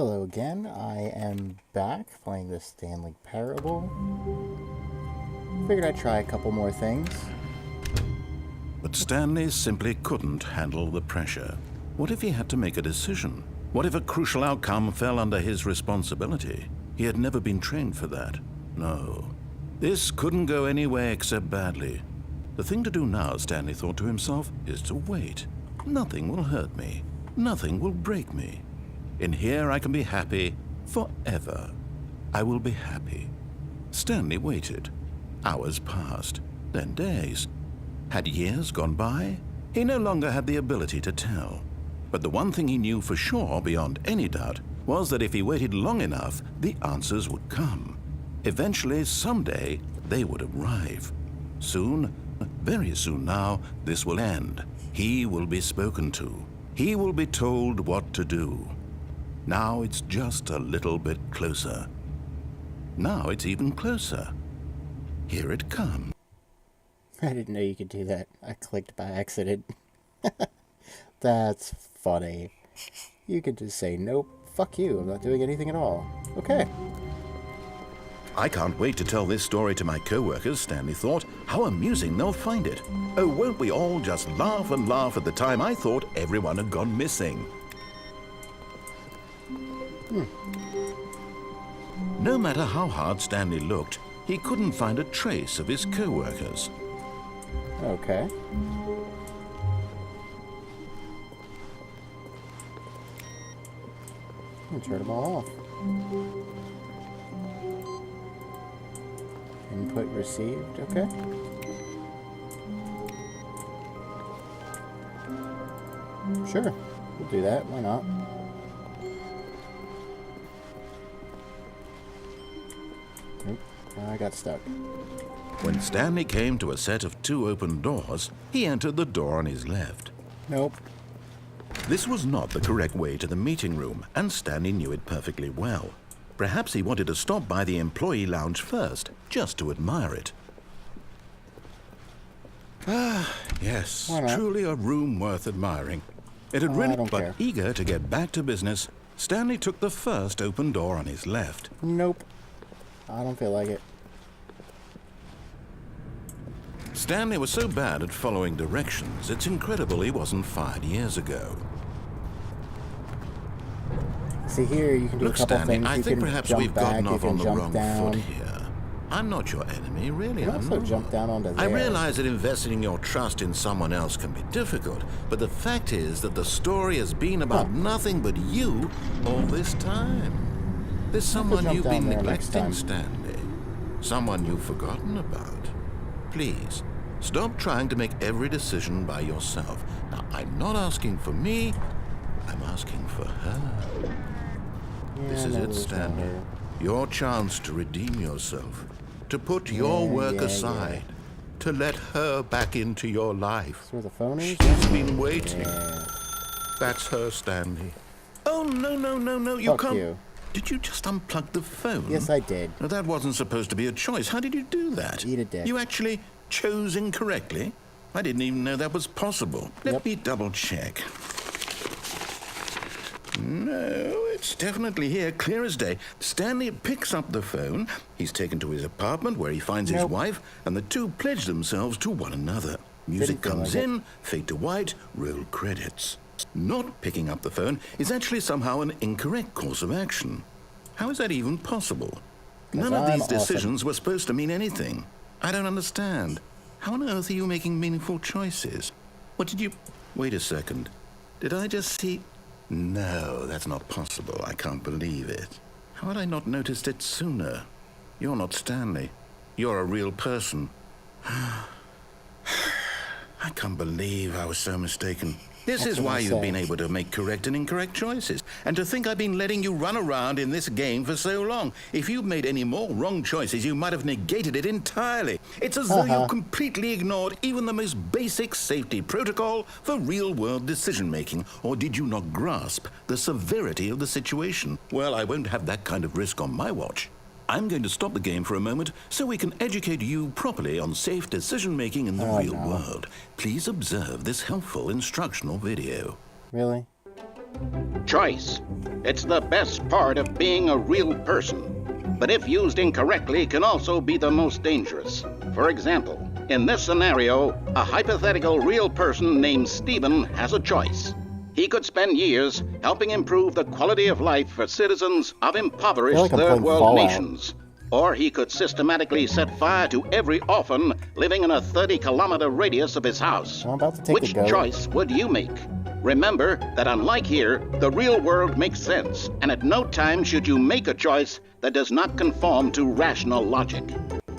Hello again, I am back playing the Stanley Parable. Figured I'd try a couple more things. But Stanley simply couldn't handle the pressure. What if he had to make a decision? What if a crucial outcome fell under his responsibility? He had never been trained for that. No. This couldn't go any way except badly. The thing to do now, Stanley thought to himself, is to wait. Nothing will hurt me. Nothing will break me. In here I can be happy forever. I will be happy. Stanley waited. Hours passed, then days. Had years gone by? He no longer had the ability to tell. But the one thing he knew for sure, beyond any doubt, was that if he waited long enough, the answers would come. Eventually, someday, they would arrive. Soon, very soon now, this will end. He will be spoken to. He will be told what to do. Now it's just a little bit closer. Now it's even closer. Here it comes. I didn't know you could do that. I clicked by accident. That's funny. You could just say, nope, fuck you, I'm not doing anything at all. Okay. I can't wait to tell this story to my co-workers, Stanley thought. How amusing they'll find it. Oh, won't we all just laugh and laugh at the time I thought everyone had gone missing. No matter how hard Stanley looked, he couldn't find a trace of his co-workers. Okay. I'll turn them all off. Input received, okay. Sure, we'll do that, why not? Nope, I got stuck. When Stanley came to a set of 2 open doors, he entered the door on his left. Nope. This was not the correct way to the meeting room, and Stanley knew it perfectly well. Perhaps he wanted to stop by the employee lounge first, just to admire it. Ah, yes, truly a room worth admiring. It had really, but eager to get back to business, Stanley took the first open door on his left. Nope. I don't feel like it. Stanley was so bad at following directions, it's incredible he wasn't fired years ago. See here, you can do Look, a couple Stanley, things. I think perhaps we've gotten off on the wrong down. foot here. I'm not your enemy, really. You can also jump down onto there. I realize that investing your trust in someone else can be difficult, but the fact is that the story has been about nothing but you all this time. There's someone you've been neglecting, Stanley. Someone you've forgotten about. Please, stop trying to make every decision by yourself. Now, I'm not asking for me, I'm asking for her. Yeah, this is it, Stanley. Your chance to redeem yourself. To put your work aside. To let her back into your life. That's where the phone is? She's been waiting. That's her, Stanley. Oh, no, no, no, no. You Fuck can't. you. Did you just unplug the phone? Yes, I did. No, that wasn't supposed to be a choice. How did you do that? Eat a dick. You actually chose incorrectly? I didn't even know that was possible. Let me double check. No, it's definitely here, clear as day. Stanley picks up the phone. He's taken to his apartment where he finds his wife, and the two pledge themselves to one another. Music comes in, fade to white, roll credits. Not picking up the phone is actually somehow an incorrect course of action. How is that even possible? None of these decisions were supposed to mean anything. I don't understand. How on earth are you making meaningful choices? What did you... Wait a second. Did I just see... No, that's not possible. I can't believe it. How had I not noticed it sooner? You're not Stanley. You're a real person. I can't believe I was so mistaken. This is why you've been able to make correct and incorrect choices. And to think I've been letting you run around in this game for so long. If you'd made any more wrong choices, you might have negated it entirely. It's as though you completely ignored even the most basic safety protocol for real-world decision-making. Or did you not grasp the severity of the situation? Well, I won't have that kind of risk on my watch. I'm going to stop the game for a moment so we can educate you properly on safe decision-making in the real world. Please observe this helpful instructional video. Really? Choice. It's the best part of being a real person, but if used incorrectly can also be the most dangerous. For example, in this scenario, a hypothetical real person named Stephen has a choice. He could spend years helping improve the quality of life for citizens of impoverished third world nations. Or he could systematically set fire to every orphan living in a 30-kilometer radius of his house. I'm about to take Which choice would you make? Remember that unlike here, the real world makes sense, and at no time should you make a choice that does not conform to rational logic.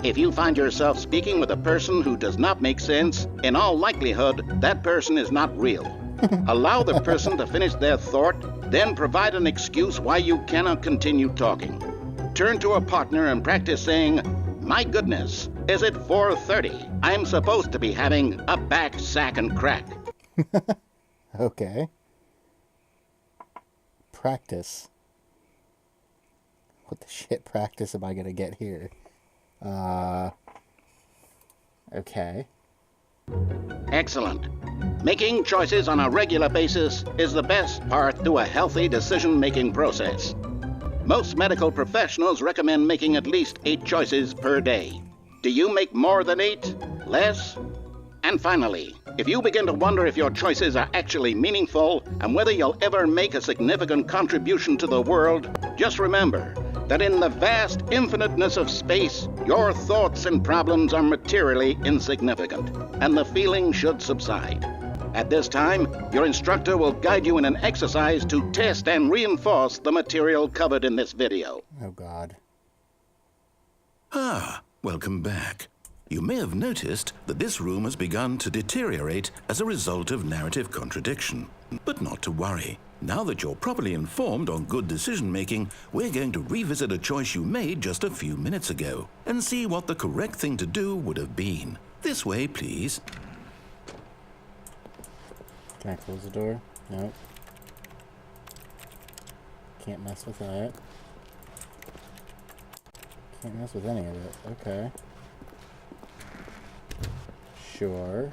If you find yourself speaking with a person who does not make sense, in all likelihood, that person is not real. Allow the person to finish their thought, then provide an excuse why you cannot continue talking. Turn to a partner and practice saying, "My goodness, is it 4:30? I'm supposed to be having a back, sack, and crack." Okay. Practice. What the shit practice am I gonna get here? Okay. Excellent. Making choices on a regular basis is the best part to a healthy decision-making process. Most medical professionals recommend making at least 8 choices per day. Do you make more than 8? Less? And finally, if you begin to wonder if your choices are actually meaningful and whether you'll ever make a significant contribution to the world, just remember that in the vast infiniteness of space, your thoughts and problems are materially insignificant, and the feeling should subside. At this time, your instructor will guide you in an exercise to test and reinforce the material covered in this video. Oh, God. Ah, welcome back. You may have noticed that this room has begun to deteriorate as a result of narrative contradiction. But not to worry. Now that you're properly informed on good decision-making, we're going to revisit a choice you made just a few minutes ago and see what the correct thing to do would have been. This way, please. Can I close the door? No. Can't mess with that. Can't mess with any of it. Okay. Sure.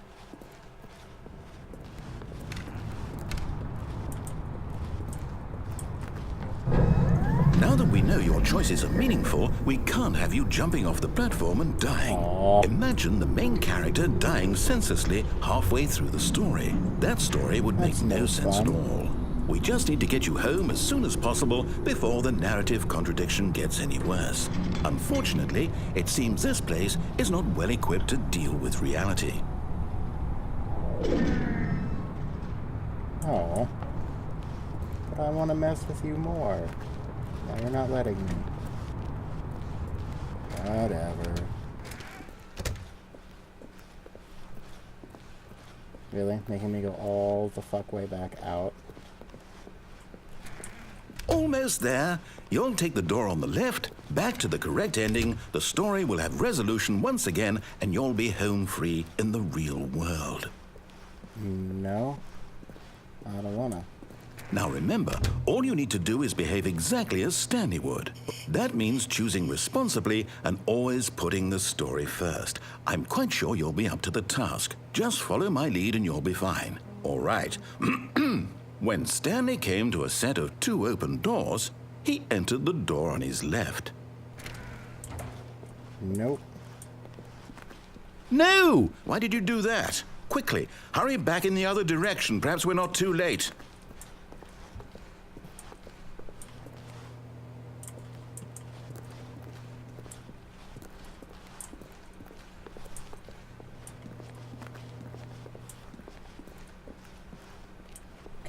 Now that we know your choices are meaningful, we can't have you jumping off the platform and dying. Aww. Imagine the main character dying senselessly halfway through the story. That story would make no sense at all. We just need to get you home as soon as possible before the narrative contradiction gets any worse. Unfortunately, it seems this place is not well equipped to deal with reality. Oh. But I want to mess with you more. Now you're not letting me. Whatever. Really? Making me go all the fuck way back out? Almost there. You'll take the door on the left, back to the correct ending, the story will have resolution once again, and you'll be home free in the real world. No. I don't wanna. Now remember, all you need to do is behave exactly as Stanley would. That means choosing responsibly and always putting the story first. I'm quite sure you'll be up to the task. Just follow my lead and you'll be fine. All right. When Stanley came to a set of 2 open doors, he entered the door on his left. Nope. No! Why did you do that? Quickly, hurry back in the other direction. Perhaps we're not too late.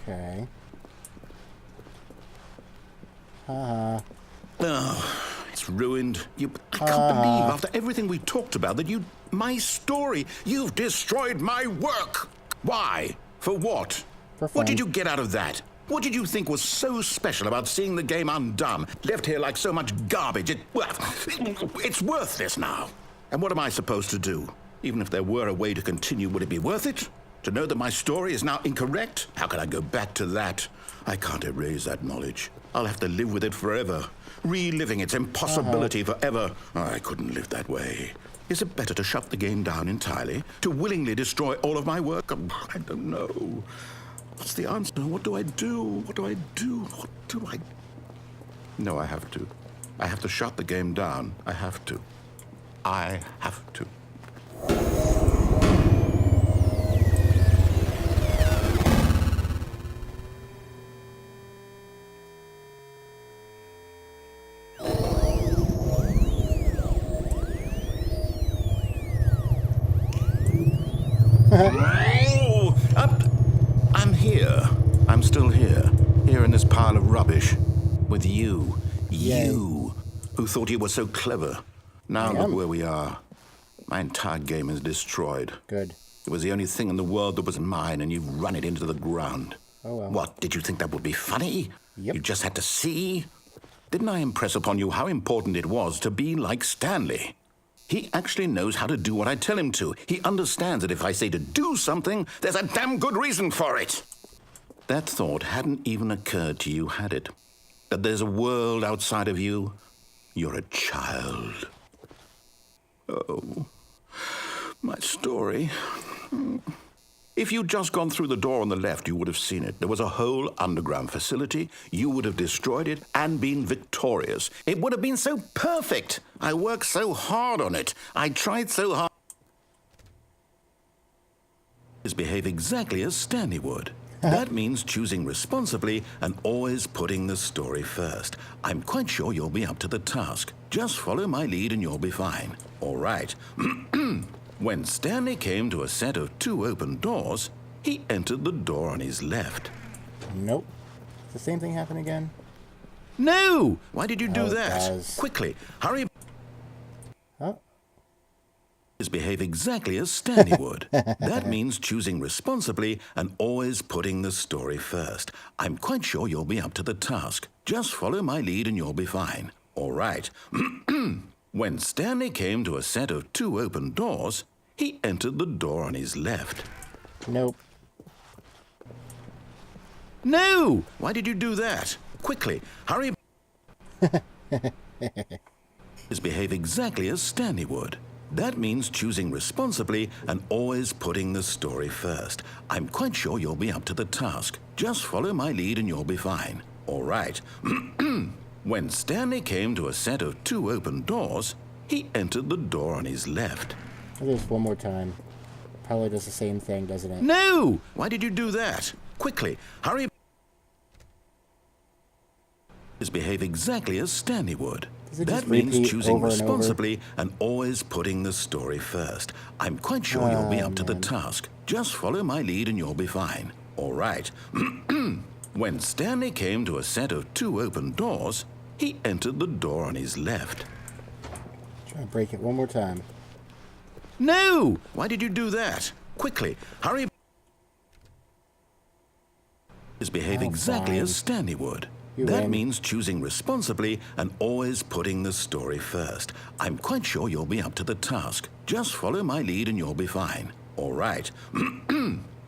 Okay. Haha. Oh, it's ruined. I can't believe after everything we talked about that my story, you've destroyed my work. Why? For what? For What did fun. you get out of that? What did you think was so special about seeing the game undone? Left here like so much garbage. It's worthless now. And what am I supposed to do? Even if there were a way to continue, would it be worth it? To know that my story is now incorrect? How can I go back to that? I can't erase that knowledge. I'll have to live with it forever, reliving its impossibility forever. I couldn't live that way. Is it better to shut the game down entirely? To willingly destroy all of my work? I don't know. What's the answer? What do I do? What do I do? What do I... No, I have to. I have to shut the game down. I have to. I have to. Oh, I'm here. I'm still here. Here in this pile of rubbish. With you. Yay. You, who thought you were so clever. Now look where we are. My entire game is destroyed. Good. It was the only thing in the world that was mine, and you've run it into the ground. Oh, well. What, did you think that would be funny? Yep. You just had to see? Didn't I impress upon you how important it was to be like Stanley? He actually knows how to do what I tell him to. He understands that if I say to do something, there's a damn good reason for it. That thought hadn't even occurred to you, had it? That there's a world outside of you? You're a child. Oh, my story. If you'd just gone through the door on the left, you would have seen it. There was a whole underground facility. You would have destroyed it and been victorious. It would have been so perfect. I worked so hard on it. I tried so hard. Behave exactly as Stanley would. That means choosing responsibly and always putting the story first. I'm quite sure you'll be up to the task. Just follow my lead and you'll be fine. All right. When Stanley came to a set of 2 open doors, he entered the door on his left. Nope. Does the same thing happen again? No! Why did you do it that? does. Quickly, hurry. Oh. Behave exactly as Stanley would. That means choosing responsibly and always putting the story first. I'm quite sure you'll be up to the task. Just follow my lead and you'll be fine. All right. When Stanley came to a set of 2 open doors, he entered the door on his left. Nope. No! Why did you do that? Quickly, hurry. Behave exactly as Stanley would. That means choosing responsibly and always putting the story first. I'm quite sure you'll be up to the task. Just follow my lead and you'll be fine. All right. When Stanley came to a set of 2 open doors, he entered the door on his left. I'll do this one more time. Probably does the same thing, doesn't it? No! Why did you do that? Quickly, hurry. Behave exactly as Stanley would. Does it That just means repeat choosing over and over? responsibly and always putting the story first. I'm quite sure you'll be up to the task. Just follow my lead and you'll be fine. All right. When Stanley came to a set of 2 open doors, he entered the door on his left. Try to break it one more time. No! Why did you do that? Quickly, hurry. Behave exactly fine. as Stanley would. You That win. means choosing responsibly and always putting the story first. I'm quite sure you'll be up to the task. Just follow my lead and you'll be fine. All right.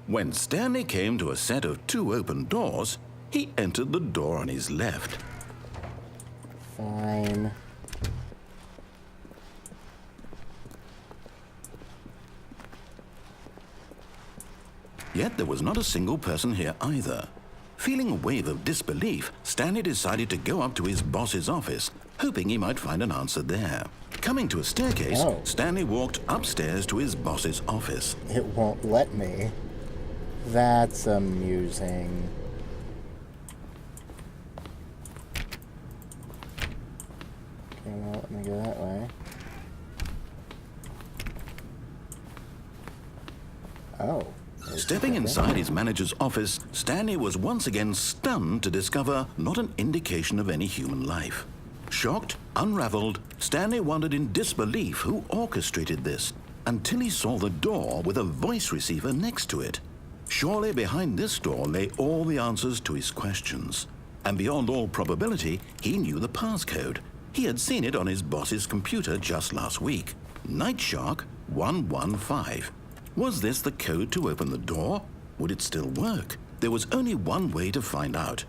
When Stanley came to a set of 2 open doors, he entered the door on his left. Fine. Yet there was not a single person here either. Feeling a wave of disbelief, Stanley decided to go up to his boss's office, hoping he might find an answer there. Coming to a staircase, Oh. Stanley walked upstairs to his boss's office. It won't let me. That's amusing. Okay, well, let me go that way. Oh. there's Stepping something. inside his manager's office, Stanley was once again stunned to discover not an indication of any human life. Shocked, unraveled, Stanley wondered in disbelief who orchestrated this, until he saw the door with a voice receiver next to it. Surely behind this door lay all the answers to his questions. And beyond all probability, he knew the passcode. He had seen it on his boss's computer just last week. Nightshark 115. Was this the code to open the door? Would it still work? There was only one way to find out.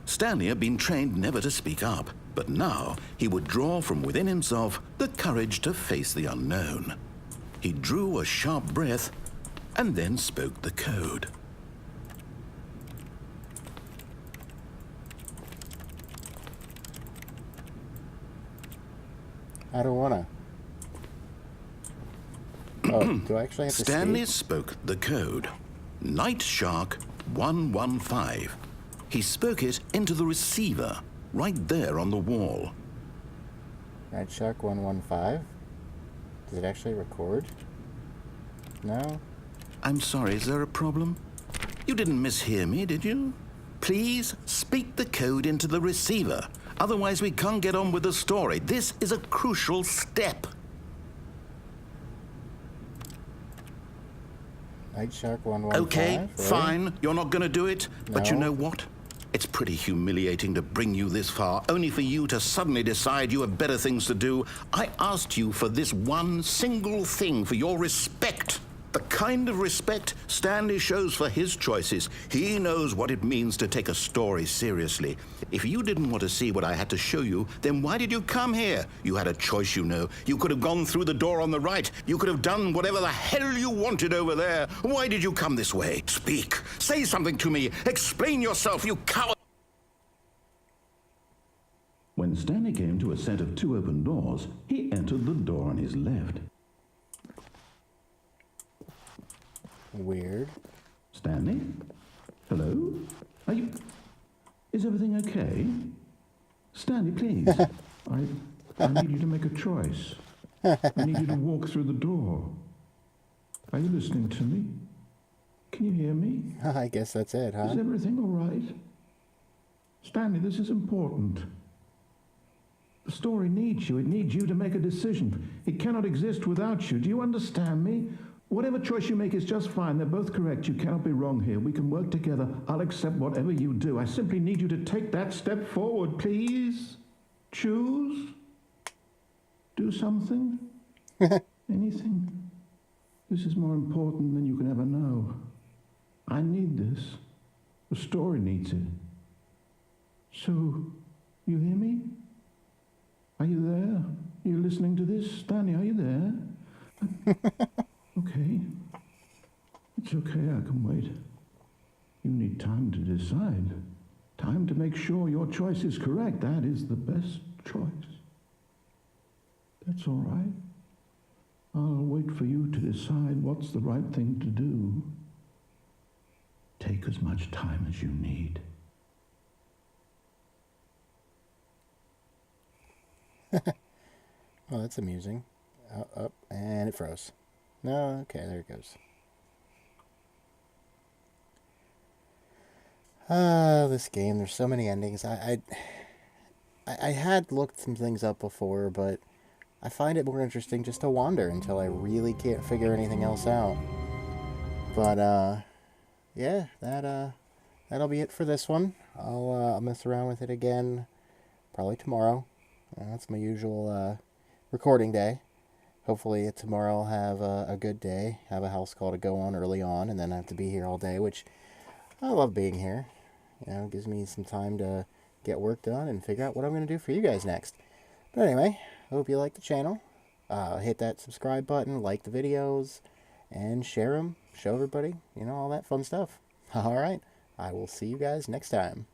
Stanley had been trained never to speak up, but now he would draw from within himself the courage to face the unknown. He drew a sharp breath and then spoke the code. I don't wanna. Oh, do I actually have to Stanley speak? spoke the code. Night Shark 115. He spoke it into the receiver, right there on the wall. Night Shark 115? Does it actually record? No? I'm sorry, is there a problem? You didn't mishear me, did you? Please speak the code into the receiver. Otherwise, we can't get on with the story. This is a crucial step. Night Shark 115? Okay, really? fine. You're not going to do it. But you No. know what? It's pretty humiliating to bring you this far, only for you to suddenly decide you have better things to do. I asked you for this one single thing, for your respect. The kind of respect Stanley shows for his choices. He knows what it means to take a story seriously. If you didn't want to see what I had to show you, then why did you come here? You had a choice, you know. You could have gone through the door on the right. You could have done whatever the hell you wanted over there. Why did you come this way? Speak. Say something to me. Explain yourself, you coward. When Stanley came to a set of 2 open doors, he entered the door on his left. Weird. Stanley? Hello? Are you... Is everything okay? Stanley, please. I need you to make a choice. I need you to walk through the door. Are you listening to me? Can you hear me? I guess that's it, huh? Is everything all right? Stanley, this is important. The story needs you. It needs you to make a decision. It cannot exist without you. Do you understand me? Whatever choice you make is just fine. They're both correct. You cannot be wrong here. We can work together. I'll accept whatever you do. I simply need you to take that step forward, please. Choose. Do something. Anything. This is more important than you can ever know. I need this. The story needs it. So, you hear me? Are you there? Are you listening to this? Stanley, are you there? Okay. It's okay, I can wait. You need time to decide. Time to make sure your choice is correct. That is the best choice. That's all right. I'll wait for you to decide what's the right thing to do. Take as much time as you need. Oh, that's amusing. Up, and it froze. No, okay, there it goes. This game, there's so many endings. I had looked some things up before, but I find it more interesting just to wander until I really can't figure anything else out. But, yeah, that'll be it for this one. I'll mess around with it again probably tomorrow. That's my usual recording day. Hopefully tomorrow I'll have a good day, have a house call to go on early on, and then I have to be here all day, which I love being here. You know, it gives me some time to get work done and figure out what I'm going to do for you guys next. But anyway, hope you like the channel. Hit that subscribe button, like the videos, and share them, show everybody, you know, all that fun stuff. Alright, I will see you guys next time.